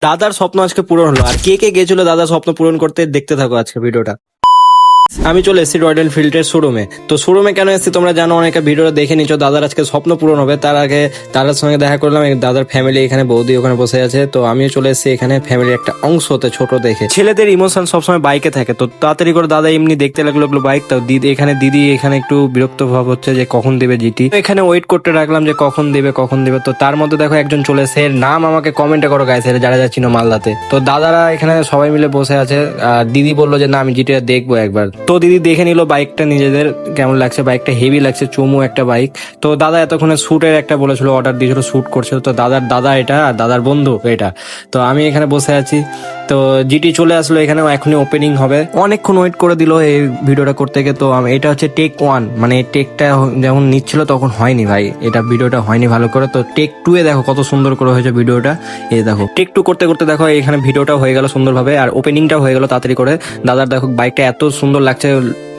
দাদার স্বপ্ন আজকে পূরণ হলো। আর কে কে গেছিল দাদার স্বপ্ন পূরণ করতে, দেখতে থাকো আজকে ভিডিওটা। আমি চলে এসেছি রয়্যাল এনফিল্ডের শোরুমে। তো শোরুমে কেন এসেছি তোমরা জানো, অনেকে ভিডিওটা দেখে নিচ্ছ। দাদার আজকে স্বপ্ন পূরণ হবে, তার আগে দাদার সঙ্গে দেখা করলাম। দাদার ফ্যামিলি এখানে, বৌদি ওখানে বসে আছে। তো আমিও চলে এসেছি এখানে ফ্যামিলির একটা অংশ হতে, ছোট দেখে। ছেলেদের ইমোশন সবসময় বাইকে থাকে, তো তাড়াতাড়ি করে দাদা এমনি দেখতে লাগলো বাইক। তো দিদি এখানে একটু বিরক্ত ভাব হচ্ছে যে কখন দেবে জিটি। এখানে ওয়েট করতে রাখলাম যে কখন দিবে। তো তার মধ্যে দেখো একজন চলে এসে, এর নাম আমাকে কমেন্টে করো গাইস, যারা যাচ্ছিল মালদাতে। তো দাদারা এখানে সবাই মিলে বসে আছে, আর দিদি বললো যে না আমি জিটিটা দেখবো একবার। তো দিদি দেখে নিল বাইকটা নিজেদের কেমন লাগছে। বাইকটা হেভি লাগছে, চুমু একটা বাইক। তো দাদা এতক্ষণে স্যুটের একটা বলেছিল, অর্ডার দিয়েছিল, স্যুট করছিল। তো দাদা এটা, আর দাদার বন্ধু এটা। তো আমি এখানে বসে আছি। তো জিটি চলে আসলো এখানে, এখনই ওপেনিং হবে। অনেকক্ষণ ওয়েট করে দিল এই ভিডিওটা করতে গিয়ে। তো এটা হচ্ছে টেক 1, মানে টেকটা যখন নিচ্ছিল তখন হয়নি ভাই, এটা ভিডিওটা হয়নি ভালো করে। তো টেক 2 এ দেখো কত সুন্দর করে হয়েছে ভিডিওটা। এই দেখো টেক 2 করতে করতে দেখো এখানে ভিডিওটা হয়ে গেল সুন্দরভাবে, আর ওপেনিংটাও হয়ে গেল তাড়াতাড়ি করে। দাদার দেখো বাইকটা এত সুন্দর লাগছে,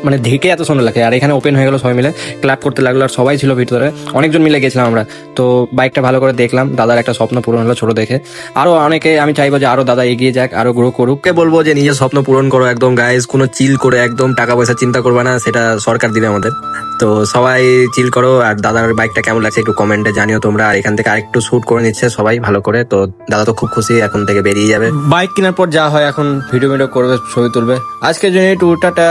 মানে দেখে এত সুন্দর লাগে। আর এখানে ওপেন হয়ে গেল, সবাই মিলে ক্লাব করতে লাগলো, আর সবাই ছিল ভিতরে, অনেকজন মিলে গেছিলাম আমরা। তো বাইকটা ভালো করে দেখলাম, দাদার একটা স্বপ্ন পূরণ হলো ছোট দেখে। আরো অনেকে, আমি চাইবো যে আরো দাদা এগিয়ে যাক, আরো গ্রো করুক। কে বলবো যে নিজের স্বপ্ন পূরণ করো একদম গাইজ, কোনো চিল করে একদম টাকা পয়সা চিন্তা করবে না, সেটা সরকার দিবে আমাদের। তো সবাই চিল করো। আর দাদার বাইকটা কেমন লাগছে একটু কমেন্টে জানিও তোমরা। আর এখান থেকে আরেকটু শুট করে নিচ্ছে সবাই ভালো করে। তো দাদা তো খুব খুশি, এখন থেকে বেরিয়ে যাবে। বাইক কেনার পর যা হয়, এখন ভিডিও করবে, ছবি তুলবে। আজকের জন্য টুরটা